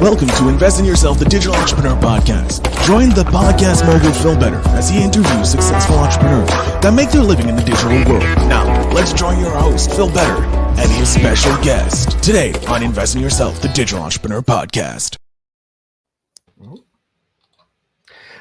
Welcome to Invest in Yourself, the Digital Entrepreneur Podcast. Join the podcast mogul Phil Better as he interviews successful entrepreneurs that make their living in the digital world. Now, let's join your host, Phil Better, and his special guest today on Invest in Yourself, the Digital Entrepreneur Podcast.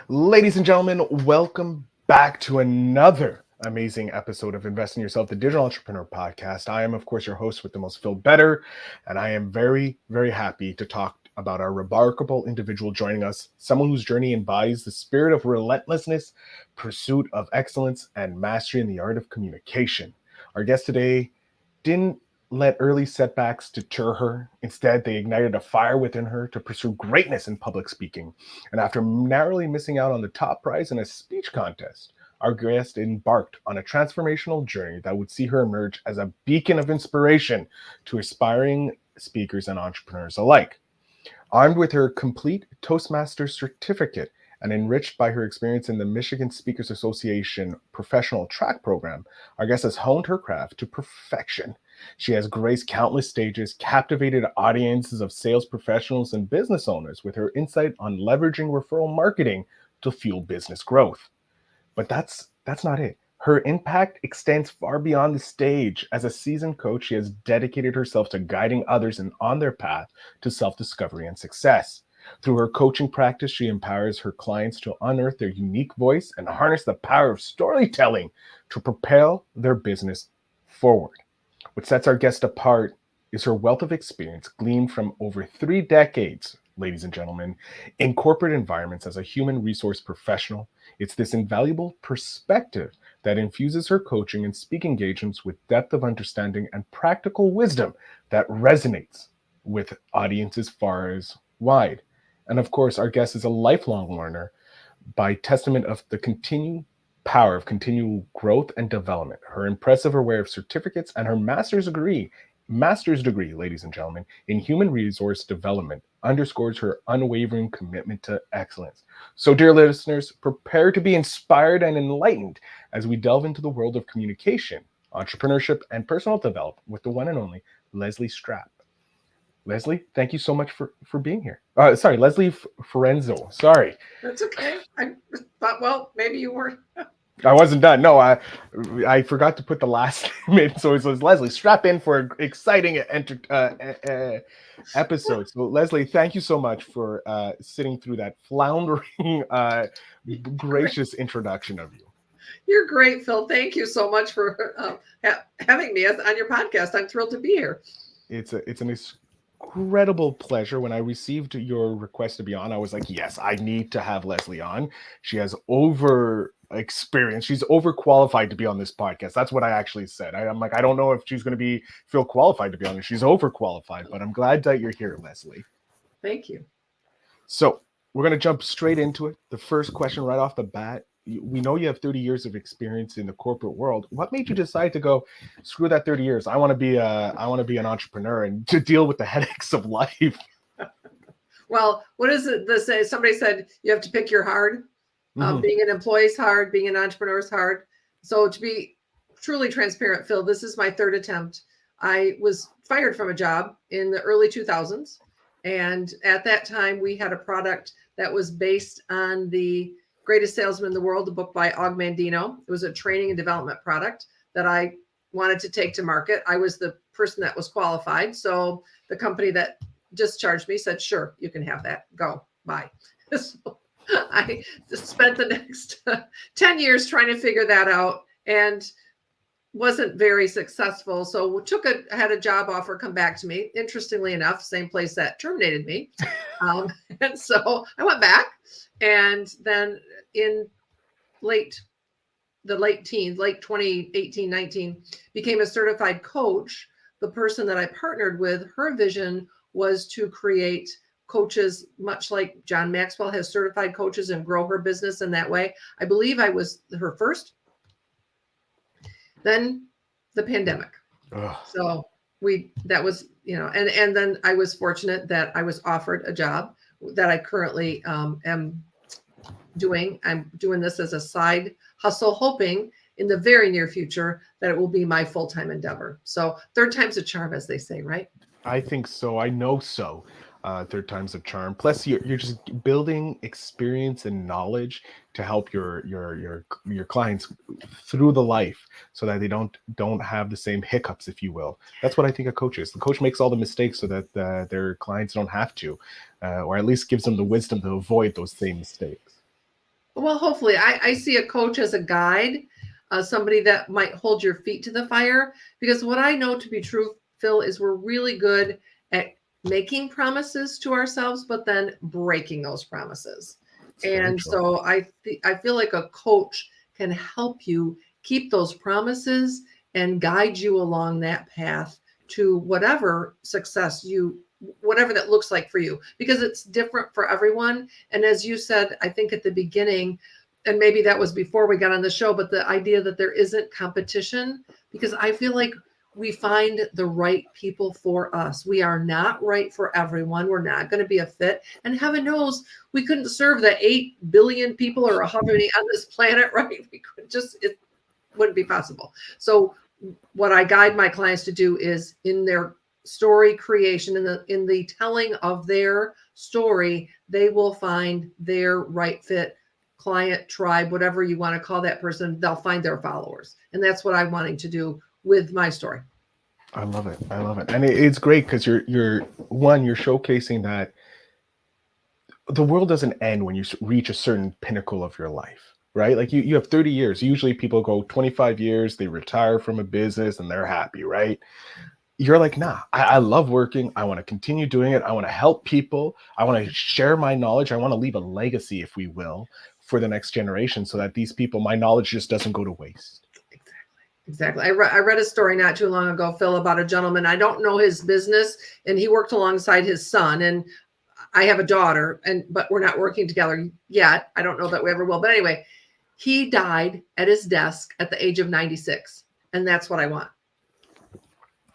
Ladies and gentlemen, welcome back to another amazing episode of Invest in Yourself, the Digital Entrepreneur Podcast. I am, of course, your host with the most, Phil Better, and I am very, very happy to talk about our remarkable individual joining us, someone whose journey embodies the spirit of relentlessness, pursuit of excellence, and mastery in the art of communication. Our guest today didn't let early setbacks deter her. Instead, they ignited a fire within her to pursue greatness in public speaking. And after narrowly missing out on the top prize in a speech contest, our guest embarked on a transformational journey that would see her emerge as a beacon of inspiration to aspiring speakers and entrepreneurs alike. Armed with her complete Toastmasters certificate and enriched by her experience in the Michigan Speakers Association professional track program, our guest has honed her craft to perfection. She has graced countless stages, captivated audiences of sales professionals and business owners with her insight on leveraging referral marketing to fuel business growth. But that's not it. Her impact extends far beyond the stage. As a seasoned coach, she has dedicated herself to guiding others on their path to self-discovery and success. Through her coaching practice, she empowers her clients to unearth their unique voice and harness the power of storytelling to propel their business forward. What sets our guest apart is her wealth of experience gleaned from over 3 decades, ladies and gentlemen, in corporate environments as a human resource professional. It's this invaluable perspective that infuses her coaching and speaking engagements with depth of understanding and practical wisdom that resonates with audiences far as wide. And of course, our guest is a lifelong learner by testament of the continued power of continual growth and development. Her impressive array of certificates and her master's degree, ladies and gentlemen, in human resource development underscores her unwavering commitment to excellence. So, dear listeners, prepare to be inspired and enlightened as we delve into the world of communication, entrepreneurship, and personal development with the one and only Leslie Strapp. Leslie, thank you so much for being here. Leslie Fiorenzo. Sorry. That's okay. I thought, well, maybe you weren't. I wasn't done. No, I forgot to put the last name in. So it was Leslie. Strap in for an exciting episode. So Leslie, thank you so much for sitting through that floundering, gracious introduction of you. You're great, Phil. Thank you so much for having me on your podcast. I'm thrilled to be here. It's an incredible pleasure. When I received your request to be on, I was like, yes, I need to have Leslie on. She has experience. She's overqualified to be on this podcast. That's what I actually said. I'm like, I don't know if she's going to feel qualified to be on it. She's overqualified, but I'm glad that you're here, Leslie. Thank you. So we're going to jump straight into it. The first question right off the bat, we know you have 30 years of experience in the corporate world. What made you decide to go, screw that 30 years? I want to be an entrepreneur and to deal with the headaches of life. Well, what is it? Somebody said you have to pick your hard. Being an employee is hard. Being an entrepreneur is hard. So to be truly transparent, Phil, this is my 3rd attempt. I was fired from a job in the early 2000s. And at that time, we had a product that was based on The Greatest Salesman in the World, the book by Og Mandino. It was a training and development product that I wanted to take to market. I was the person that was qualified. So the company that discharged me said, sure, you can have that. Go, bye. So I spent the next 10 years trying to figure that out and wasn't very successful. So had a job offer come back to me. Interestingly enough, same place that terminated me. And so I went back, and then in late 2018, 19, became a certified coach. The person that I partnered with, her vision was to create coaches, much like John Maxwell has certified coaches, and grow her business in that way. I believe I was her first. Then the pandemic. Ugh. So that was, and then I was fortunate that I was offered a job that I currently am doing. I'm doing this as a side hustle, hoping in the very near future that it will be my full-time endeavor. So 3rd time's a charm, as they say, right? I think so. I know so. third time's a charm. Plus, you're just building experience and knowledge to help your clients through the life, so that they don't have the same hiccups, if you will. That's what I think a coach is. The coach makes all the mistakes so that their clients don't have to, or at least gives them the wisdom to avoid those same mistakes. Well, hopefully, I see a coach as a guide, somebody that might hold your feet to the fire. Because what I know to be true, Phil, is we're really good at making promises to ourselves, but then breaking those promises. And so I feel like a coach can help you keep those promises and guide you along that path to whatever success whatever that looks like for you, because it's different for everyone. And as you said, I think at the beginning, and maybe that was before we got on the show, but the idea that there isn't competition, because I feel like we find the right people for us. We are not right for everyone. We're not going to be a fit. And heaven knows we couldn't serve the 8 billion people or how many on this planet, right? We could it wouldn't be possible. So what I guide my clients to do is in their story creation, in the telling of their story, they will find their right fit client, tribe, whatever you want to call that person. They'll find their followers. And that's what I'm wanting to do with my story. I love it. And it's great because you're showcasing that the world doesn't end when you reach a certain pinnacle of your life, right? Like you have 30 years. Usually people go 25 years, they retire from a business and they're happy, right? You're like, nah, I love working. I want to continue doing it. I want to help people. I want to share my knowledge. I want to leave a legacy, if we will, for the next generation, so that these people, my knowledge just doesn't go to waste. Exactly. I read a story not too long ago, Phil, about a gentleman. I don't know his business, and he worked alongside his son. And I have a daughter, but we're not working together yet. I don't know that we ever will. But anyway, he died at his desk at the age of 96, and that's what I want.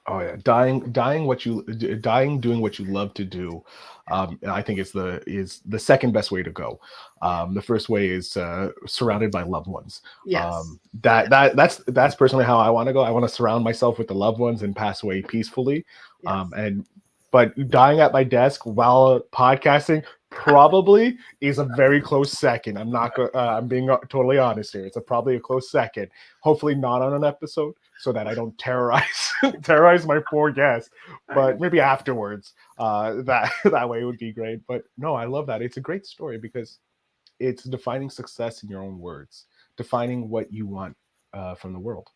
Oh yeah, dying doing what you love to do. I think is the second best way to go. The first way is surrounded by loved ones. Yes. That's personally how I want to go. I want to surround myself with the loved ones and pass away peacefully. Yes. But dying at my desk while podcasting probably is a very close second. I'm being totally honest here. It's probably a close second. Hopefully not on an episode, so that I don't terrorize my poor guests, but maybe afterwards. That way would be great. But no, I love that. It's a great story because it's defining success in your own words, defining what you want from the world.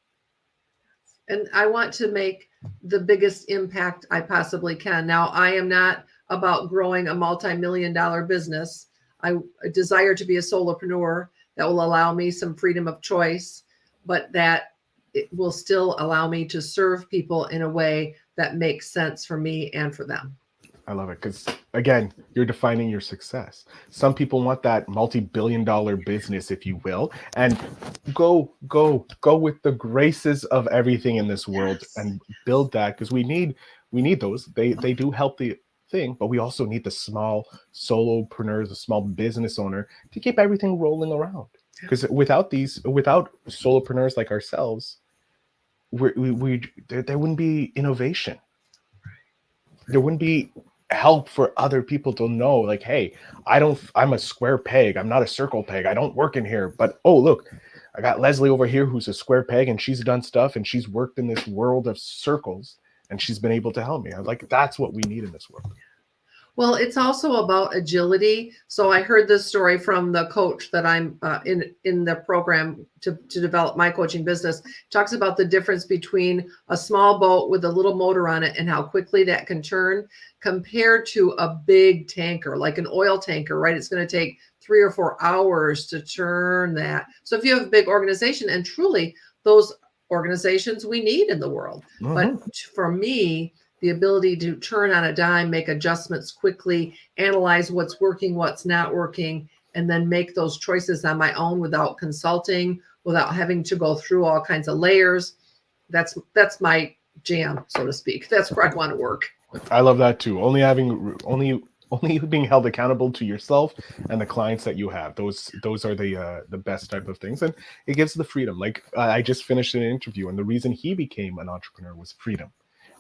And I want to make the biggest impact I possibly can. Now, I am not about growing a multi-million-dollar business. I desire to be a solopreneur that will allow me some freedom of choice, but that it will still allow me to serve people in a way that makes sense for me and for them. I love it because, again, you're defining your success. Some people want that multi-billion-dollar business, if you will, and go with the graces of everything in this world. Yes. And build that, because we need those. They do help the thing, but we also need the small solopreneurs, the small business owner, to keep everything rolling around. Because without solopreneurs like ourselves, there wouldn't be innovation. There wouldn't be help for other people to know, like, hey, I'm a square peg. I'm not a circle peg. I don't work in here. But, oh, look, I got Leslie over here who's a square peg, and she's done stuff, and she's worked in this world of circles, and she's been able to help me. I'm like, that's what we need in this world. Well, it's also about agility. So I heard this story from the coach that I'm in the program to develop my coaching business. Talks about the difference between a small boat with a little motor on it and how quickly that can turn compared to a big tanker, like an oil tanker, right? It's going to take 3 or 4 hours to turn that. So if you have a big organization, and truly those organizations we need in the world. Mm-hmm. But for me, the ability to turn on a dime, make adjustments quickly, analyze what's working, what's not working, and then make those choices on my own without consulting, without having to go through all kinds of layers. That's my jam, so to speak. That's where I want to work. I love that too. Only being held accountable to yourself and the clients that you have. Those are the best type of things, and it gives the freedom. Like I just finished an interview, and the reason he became an entrepreneur was freedom.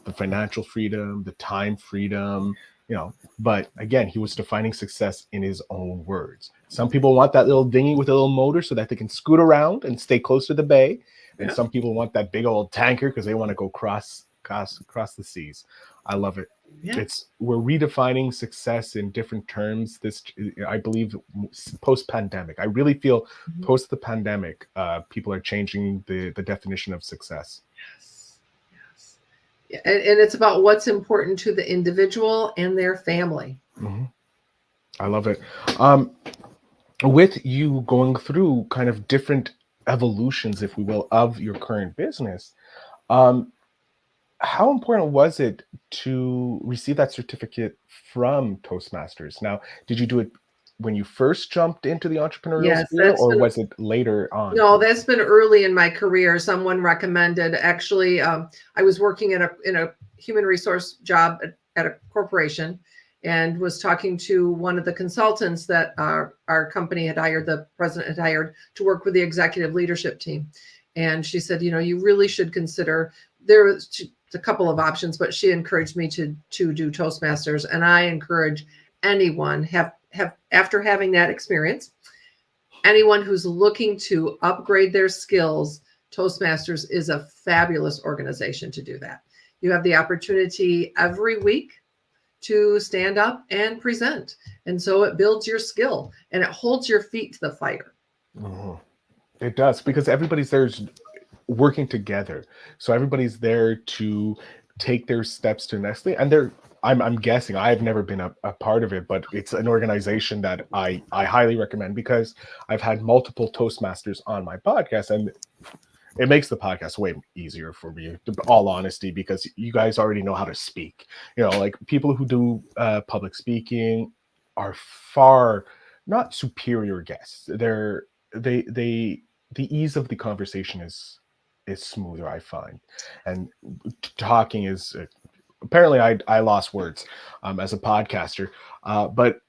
The financial freedom, the time freedom, But again, he was defining success in his own words. Some people want that little dinghy with a little motor so that they can scoot around and stay close to the bay. And Yeah. some people want that big old tanker because they want to go cross the seas. I love it. Yeah. We're redefining success in different terms. I believe, post pandemic. I really feel post the pandemic, people are changing the definition of success. Yes. Yes. Yeah. And it's about what's important to the individual and their family. Mm-hmm. I love it. With you going through kind of different evolutions, if we will, of your current business, how important was it to receive that certificate from Toastmasters? Now, did you do it when you first jumped into the entrepreneurial Yes, sphere, or was it later on? No, that's been early in my career. Someone recommended. Actually, I was working in a human resource job at a corporation, and was talking to one of the consultants that our company had hired, the president had hired to work with the executive leadership team. And she said, you really should consider, there was a couple of options, but she encouraged me to do Toastmasters. And I encourage anyone have after having that experience, anyone who's looking to upgrade their skills, Toastmasters is a fabulous organization to do that. You have the opportunity every week to stand up and present. And so it builds your skill and it holds your feet to the fire. Mm-hmm. It does, because everybody's there working together. So everybody's there to take their steps to the next thing. And I'm guessing, I've never been a part of it, but it's an organization that I highly recommend, because I've had multiple Toastmasters on my podcast, and it makes the podcast way easier for me, in all honesty, because you guys already know how to speak. Like people who do public speaking are far not superior guests. The ease of the conversation is smoother, I find, and talking is apparently I lost words as a podcaster, but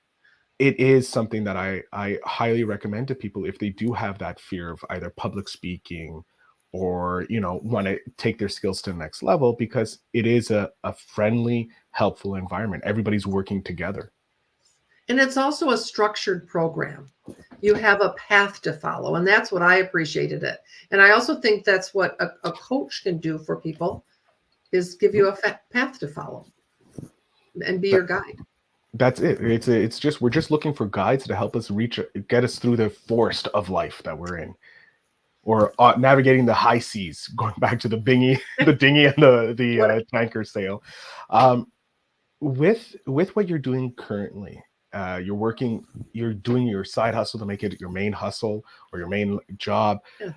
it is something that I highly recommend to people if they do have that fear of either public speaking or want to take their skills to the next level, because it is a friendly, helpful environment. Everybody's working together. And it's also a structured program. You have a path to follow, and that's what I appreciated it. And I also think that's what a coach can do for people, is give you a path to follow and be your guide. That's it. It's just, we're just looking for guides to help us get us through the forest of life that we're in, or navigating the high seas, going back to the dinghy and the tanker sail. With what you're doing currently, you're doing your side hustle to make it your main hustle or your main job. Yeah.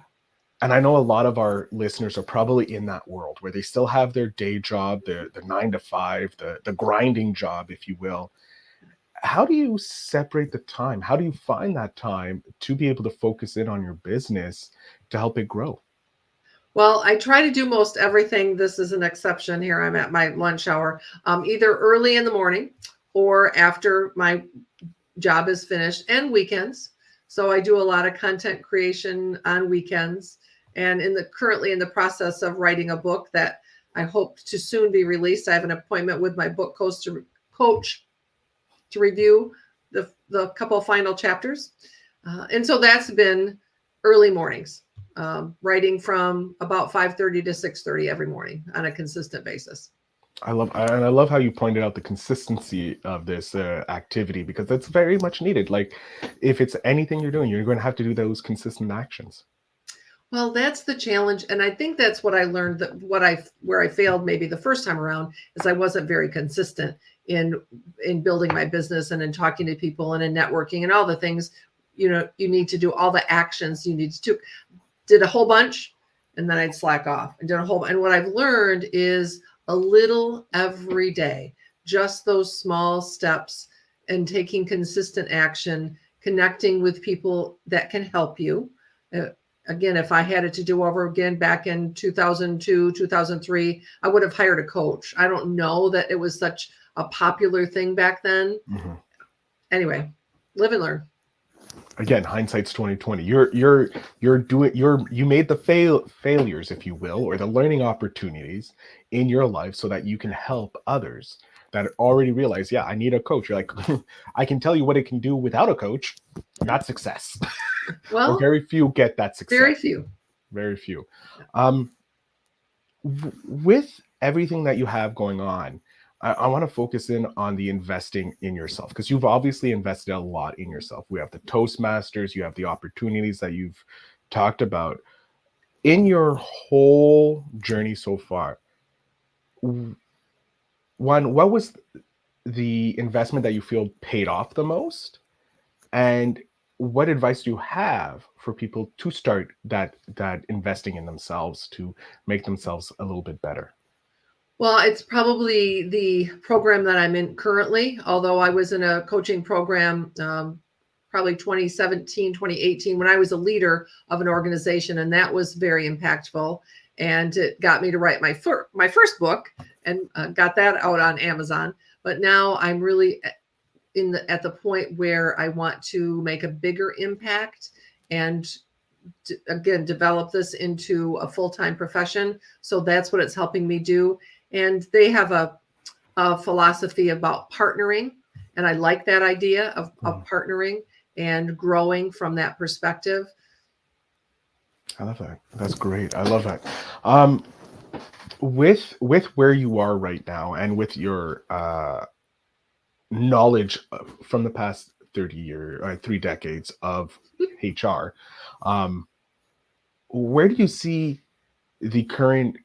And I know a lot of our listeners are probably in that world where they still have their day job, the 9 to 5, the grinding job, if you will. How do you separate the time? How do you find that time to be able to focus in on your business to help it grow? Well, I try to do most everything. This is an exception here. I'm at my lunch hour, either early in the morning or after my job is finished, and weekends. So I do a lot of content creation on weekends, and currently in the process of writing a book that I hope to soon be released. I have an appointment with my book coach to review the couple of final chapters. And so that's been early mornings, writing from about 5:30 to 6:30 every morning on a consistent basis. I love how you pointed out the consistency of this activity, because that's very much needed. Like, if it's anything you're doing, you're going to have to do those consistent actions. Well, that's the challenge. And I think that's what I learned, where I failed maybe the first time around, is I wasn't very consistent in building my business and in talking to people and in networking and all the things, you need to do, all the actions you need to do. Did a whole bunch, and then I'd slack off, and did a whole. And what I've learned is a little every day, just those small steps, and taking consistent action, connecting with people that can help you. Again, if I had it to do over again back in 2002, 2003, I would have hired a coach. I don't know that it was such a popular thing back then. Mm-hmm. Anyway, live and learn. Again, hindsight's 2020. You made the failures, if you will, or the learning opportunities in your life so that you can help others. that already realize, yeah, I need a coach. You're like, I can tell you what it can do without a coach, not success. Well, or very few get that success. very few. Very few. With everything that you have going on, I want to focus in on the investing in yourself, because you've obviously invested a lot in yourself. We have the Toastmasters, you have the opportunities that you've talked about. In your whole journey so far, one, what was the investment that you feel paid off the most? And what advice do you have for people to start that investing in themselves to make themselves a little bit better? Well, it's probably the program that I'm in currently, although I was in a coaching program probably 2017, 2018, when I was a leader of an organization, and that was very impactful. And it got me to write my first book, and got that out on Amazon. But now I'm really at the point where I want to make a bigger impact and again develop this into a full-time profession. So that's what it's helping me do. And they have a philosophy about partnering, and I like that idea of partnering and growing from that perspective. I love that. That's great. I love that. With where you are right now, and with your knowledge from the past 30 years, 3 decades of HR, where do you see the current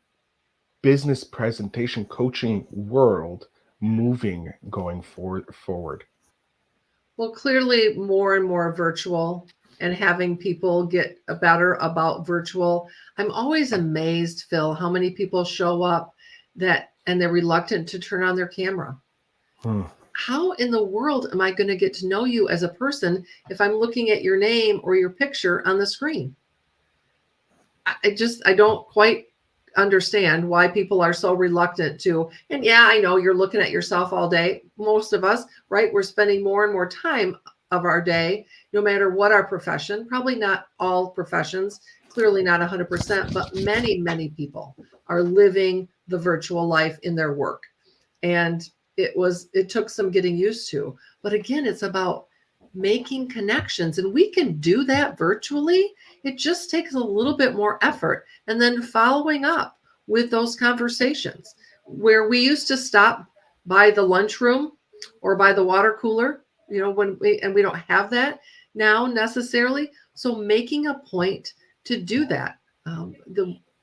business presentation coaching world moving going forward? Well, clearly more and more virtual, and having people get better about virtual. I'm always amazed, Phil, how many people show up and they're reluctant to turn on their camera. How in the world am I going to get to know you as a person if I'm looking at your name or your picture on the screen? I don't quite understand why people are so reluctant to. And yeah, I know you're looking at yourself all day. Most of us, right? We're spending more and more time of our day, no matter what our profession, probably not all professions, clearly not 100%, but many, many people are living the virtual life in their work. And it took some getting used to. But again, it's about making connections, and we can do that virtually. It just takes a little bit more effort, and then following up with those conversations where we used to stop by the lunchroom or by the water cooler, when we don't have that now necessarily. So making a point to do that.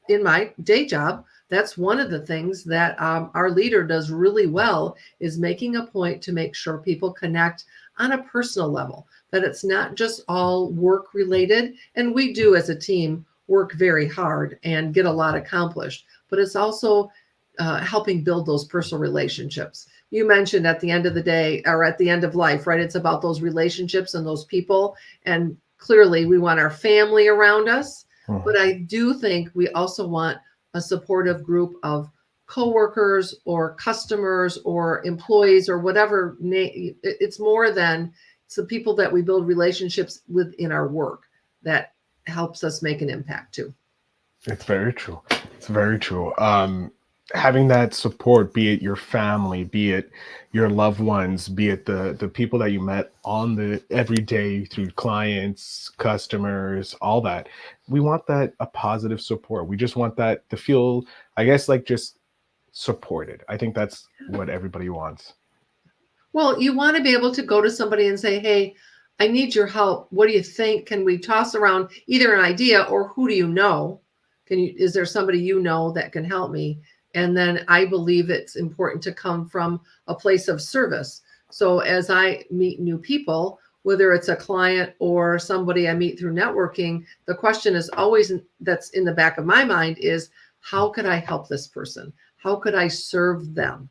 In my day job, that's one of the things that our leader does really well, is making a point to make sure people connect on a personal level, that it's not just all work related. And we do as a team work very hard and get a lot accomplished, but it's also helping build those personal relationships. You mentioned at the end of the day, or at the end of life, right? It's about those relationships and those people. And clearly we want our family around us, but I do think we also want a supportive group of coworkers or customers or employees or whatever. It's more than it's the people that we build relationships with in our work that helps us make an impact too. It's very true. It's very true. Having that support, be it your family, be it your loved ones, be it the people that you met on the everyday through clients, customers, all that. We want that a positive support. We just want that to feel, I guess, like just supported. I think that's what everybody wants. Well, you want to be able to go to somebody and say, hey, I need your help. What do you think? Can we toss around either an idea, or who do you know? Is there somebody you know that can help me? And then I believe it's important to come from a place of service. So as I meet new people, whether it's a client or somebody I meet through networking, the question is always, that's in the back of my mind, is how could I help this person? How could I serve them?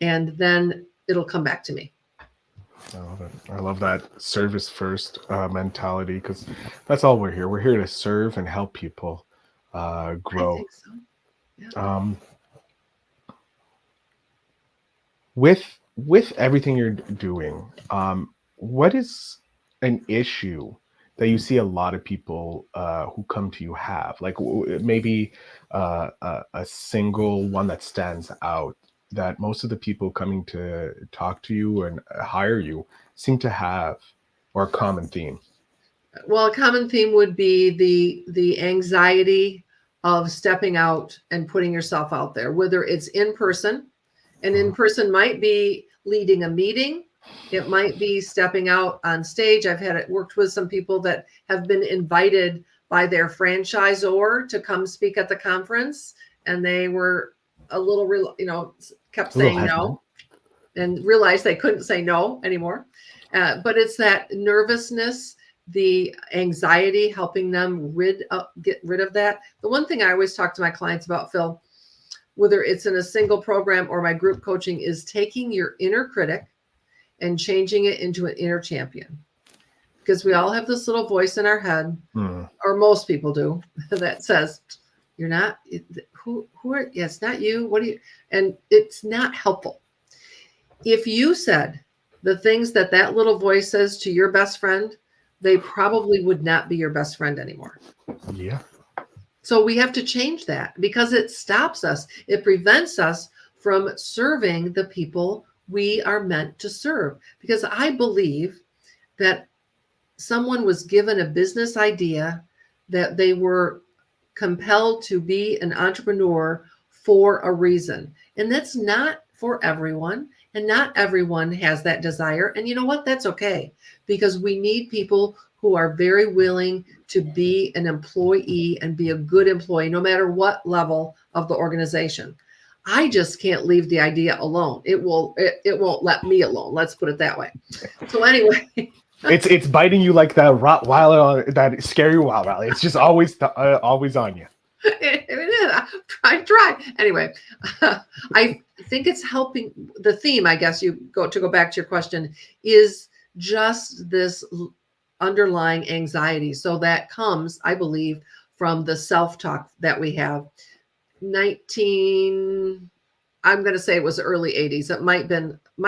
And then it'll come back to me. I love it. I love that service first mentality, because that's all we're here. We're here to serve and help people grow. I think so. Yeah. With everything you're doing, what is an issue that you see a lot of people who come to you have? Like maybe a single one that stands out that most of the people coming to talk to you and hire you seem to have, or a common theme? Well, a common theme would be the anxiety of stepping out and putting yourself out there, whether it's in person, and in person might be leading a meeting. It might be stepping out on stage. I've worked with some people that have been invited by their franchisor to come speak at the conference, and they were a little, kept saying no, and realized they couldn't say no anymore. But it's that nervousness, the anxiety, helping them get rid of that. The one thing I always talk to my clients about, Phil, whether it's in a single program or my group coaching, is taking your inner critic and changing it into an inner champion. Because we all have this little voice in our head, or most people do, that says, you're not, who are, yeah, it's not you. What do you, and it's not helpful. If you said the things that little voice says to your best friend, they probably would not be your best friend anymore. Yeah. So we have to change that, because it stops us. It prevents us from serving the people we are meant to serve. Because I believe that someone was given a business idea, that they were compelled to be an entrepreneur for a reason. And that's not for everyone. And not everyone has that desire. And you know what? That's okay, because we need people who are very willing to be an employee and be a good employee, no matter what level of the organization. I just can't leave the idea alone. It won't let me alone. Let's put it that way. So anyway, it's biting you like that Rottweiler, that scary Rottweiler. It's just always on you. I try. Anyway, I think it's helping. The theme, I guess, to go back to your question, is just this underlying anxiety. So that comes, I believe, from the self-talk that we have. I'm going to say it was early 80s. It might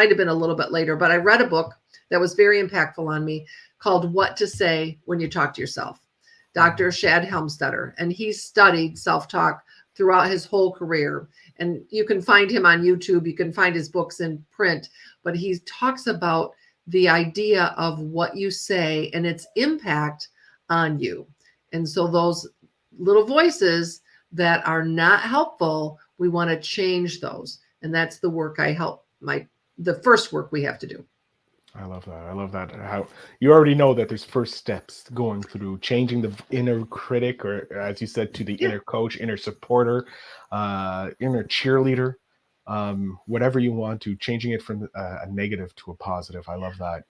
have been a little bit later, but I read a book that was very impactful on me called What to Say When You Talk to Yourself. Dr. Shad Helmstetter, and he studied self-talk throughout his whole career. And you can find him on YouTube. You can find his books in print, but he talks about the idea of what you say and its impact on you. And so those little voices that are not helpful, we want to change those. And that's the work the first work we have to do. I love that. How you already know that there's first steps going through changing the inner critic, or as you said, to the inner coach, inner supporter, inner cheerleader, whatever you want to, changing it from a negative to a positive. I love that.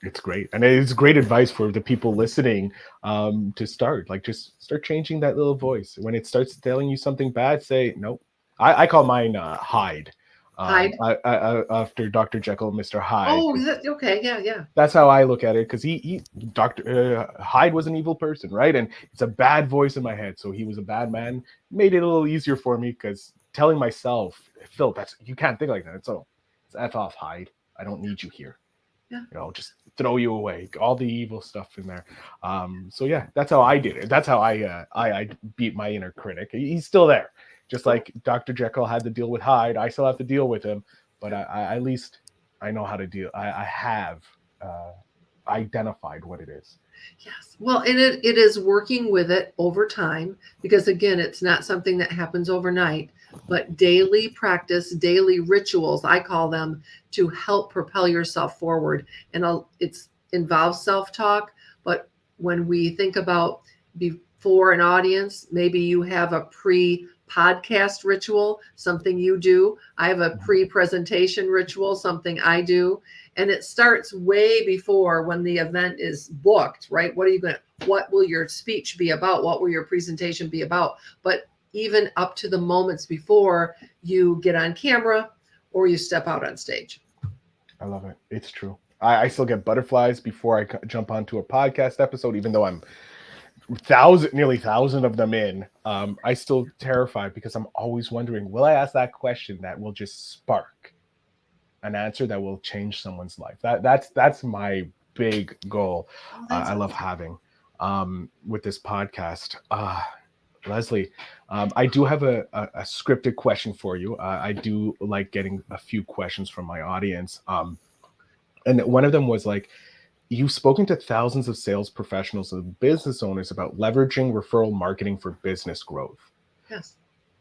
It's great. And it's great advice for the people listening, to start, just start changing that little voice. When it starts telling you something bad, say, nope. I call mine Hyde. Hyde. After Dr. Jekyll and Mr. Hyde. Oh, okay, yeah. That's how I look at it, because Dr. Hyde was an evil person, right? And it's a bad voice in my head, so he was a bad man. Made it a little easier for me, because telling myself, Phil, you can't think like that. So it's F off, Hyde. I don't need you here. Yeah. Just throw you away. All the evil stuff in there. So yeah, that's how I did it. That's how I beat my inner critic. He's still there. Just like Dr. Jekyll had to deal with Hyde, I still have to deal with him, but I at least I know how to deal. I have identified what it is. Yes. Well, and it is working with it over time, because again, it's not something that happens overnight, but daily practice, daily rituals, I call them, to help propel yourself forward. And it involves self-talk, but when we think about before an audience, maybe you have a pre-podcast ritual, something you do. I have a pre-presentation ritual, something I do. And it starts way before when the event is booked, right? What will your speech be about? What will your presentation be about? But even up to the moments before you get on camera or you step out on stage. I love it. It's true. I still get butterflies before I jump onto a podcast episode, even though I'm nearly 1,000 of them in. I still terrified, because I'm always wondering, will I ask that question that will just spark an answer that will change someone's life? That's my big goal. I love having with this podcast. Leslie, I do have a scripted question for you. I do like getting a few questions from my audience. And one of them was like, you've spoken to thousands of sales professionals and business owners about leveraging referral marketing for business growth. Yes.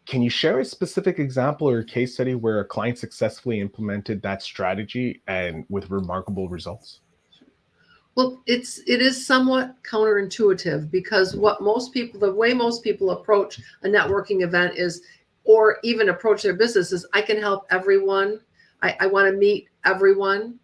Can you share a specific example or a case study where a client successfully implemented that strategy and with remarkable results? Well, it is somewhat counterintuitive because the way most people approach a networking event is, or even approach their business is, I can help everyone. I want to meet everyone.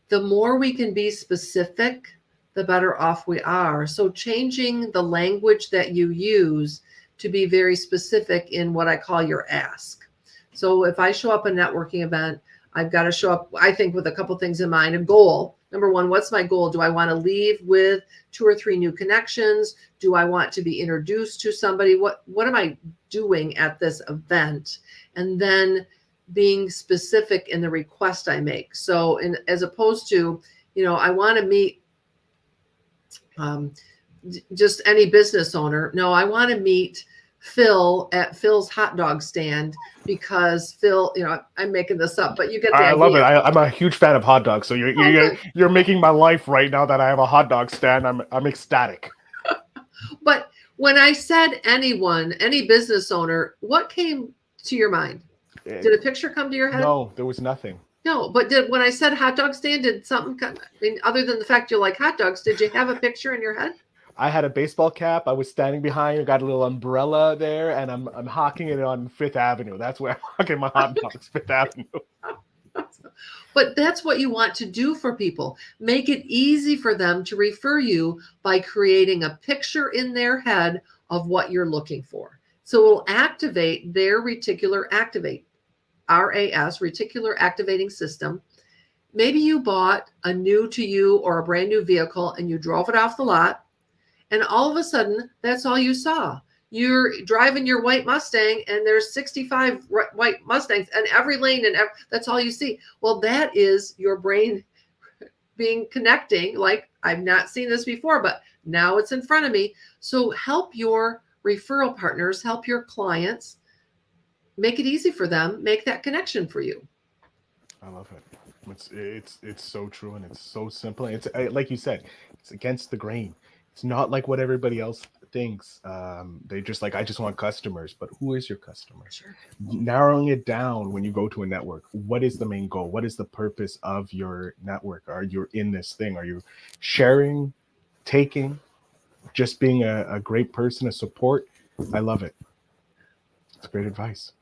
The more we can be specific, the better off we are. So changing the language that you use to be very specific in what I call your ask. So if I show up a networking event, I've got to show up, I think, with a couple things in mind. A goal. Number one, what's my goal? Do I want to leave with 2 or 3 new connections? Do I want to be introduced to somebody? What am I doing at this event? And then being specific in the request I make. So as opposed to, I want to meet just any business owner. No, I want to meet Phil at Phil's hot dog stand because Phil, I'm making this up, but you get the idea. I love it. I'm a huge fan of hot dogs. So you're making my life right now that I have a hot dog stand. I'm ecstatic. But when I said anyone, any business owner, what came to your mind? Did a picture come to your head? No, there was nothing. No, but when I said hot dog stand, did something come? I mean, other than the fact you like hot dogs, did you have a picture in your head? I had a baseball cap. I was standing behind. I got a little umbrella there, and I'm hawking it on Fifth Avenue. That's where I'm hawking my hot dogs, Fifth Avenue. But that's what you want to do for people. Make it easy for them to refer you by creating a picture in their head of what you're looking for. So it'll activate their reticular activate, RAS, reticular activating system. Maybe you bought a new to you or a brand new vehicle and you drove it off the lot. And all of a sudden, that's all you saw. You're driving your white Mustang and there's 65 white Mustangs and every lane and that's all you see. Well, that is your brain connecting like, I've not seen this before, but now it's in front of me. So help your referral partners, help your clients, make it easy for them, make that connection for you. I love it. It's so true and it's so simple. It's like you said, it's against the grain. It's not like what everybody else thinks. They just like, I just want customers, but who is your customer? Sure. Narrowing it down when you go to a network, what is the main goal? What is the purpose of your network? Are you in this thing? Are you sharing, taking, just being a great person, a support? I love it. It's great advice.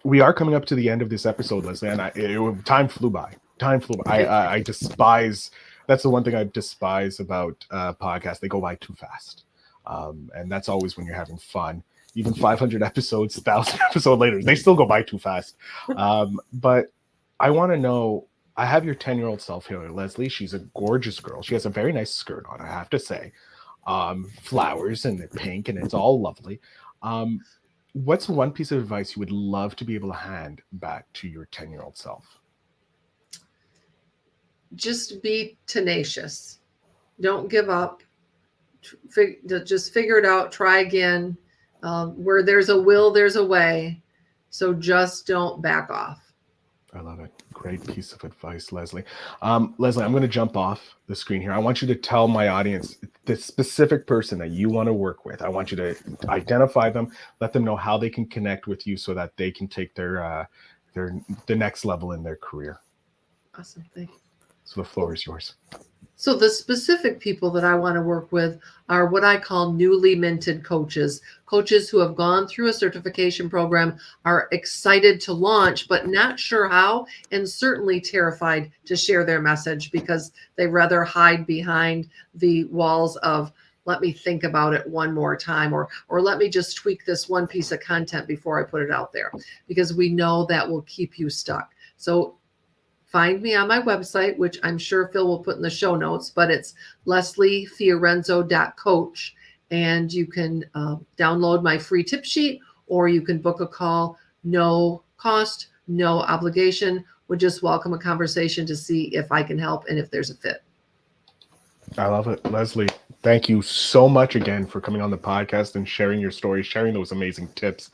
We are coming up to the end of this episode, Leslie, and time flew by. I despise. That's the one thing I despise about podcasts. They go by too fast. And that's always when you're having fun. Even 500 episodes, 1,000 episodes later, they still go by too fast. But I want to know, I have your 10-year-old self here, Leslie. She's a gorgeous girl. She has a very nice skirt on, I have to say. Flowers and they're pink and it's all lovely. What's one piece of advice you would love to be able to hand back to your 10-year-old self? Just be tenacious. Don't give up. Just figure it out. Try again. Where there's a will, there's a way. So just don't back off. I love it. Great piece of advice, Leslie. Leslie, I'm going to jump off the screen here. I want you to tell my audience the specific person that you want to work with. I want you to identify them, let them know how they can connect with you so that they can take the next level in their career. Awesome. Thank you. So the floor is yours. So the specific people that I want to work with are what I call newly minted coaches who have gone through a certification program, are excited to launch, but not sure how, and certainly terrified to share their message because they rather hide behind the walls of, let me think about it one more time, or let me just tweak this one piece of content before I put it out there, because we know that will keep you stuck. So find me on my website, which I'm sure Phil will put in the show notes, but it's lesliefiorenzo.coach. And you can download my free tip sheet, or you can book a call, no cost, no obligation. Would just welcome a conversation to see if I can help and if there's a fit. I love it. Leslie, thank you so much again for coming on the podcast and sharing your story, sharing those amazing tips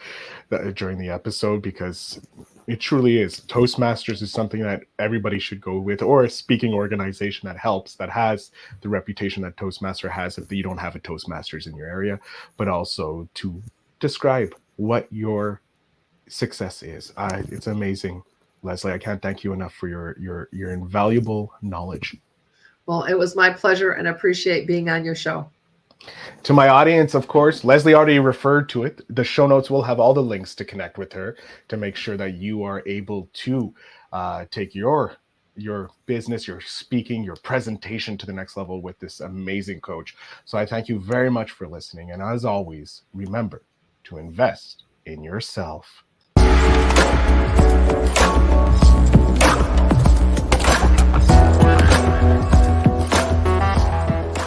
during the episode, because it truly is. Toastmasters is something that everybody should go with, or a speaking organization that helps, that has the reputation that Toastmaster has if you don't have a Toastmasters in your area, but also to describe what your success is. It's amazing, Leslie. I can't thank you enough for your invaluable knowledge. Well, it was my pleasure and appreciate being on your show. To my audience, of course, Leslie already referred to it. The show notes will have all the links to connect with her to make sure that you are able to take your business, your speaking, your presentation to the next level with this amazing coach. So I thank you very much for listening. And as always, remember to invest in yourself.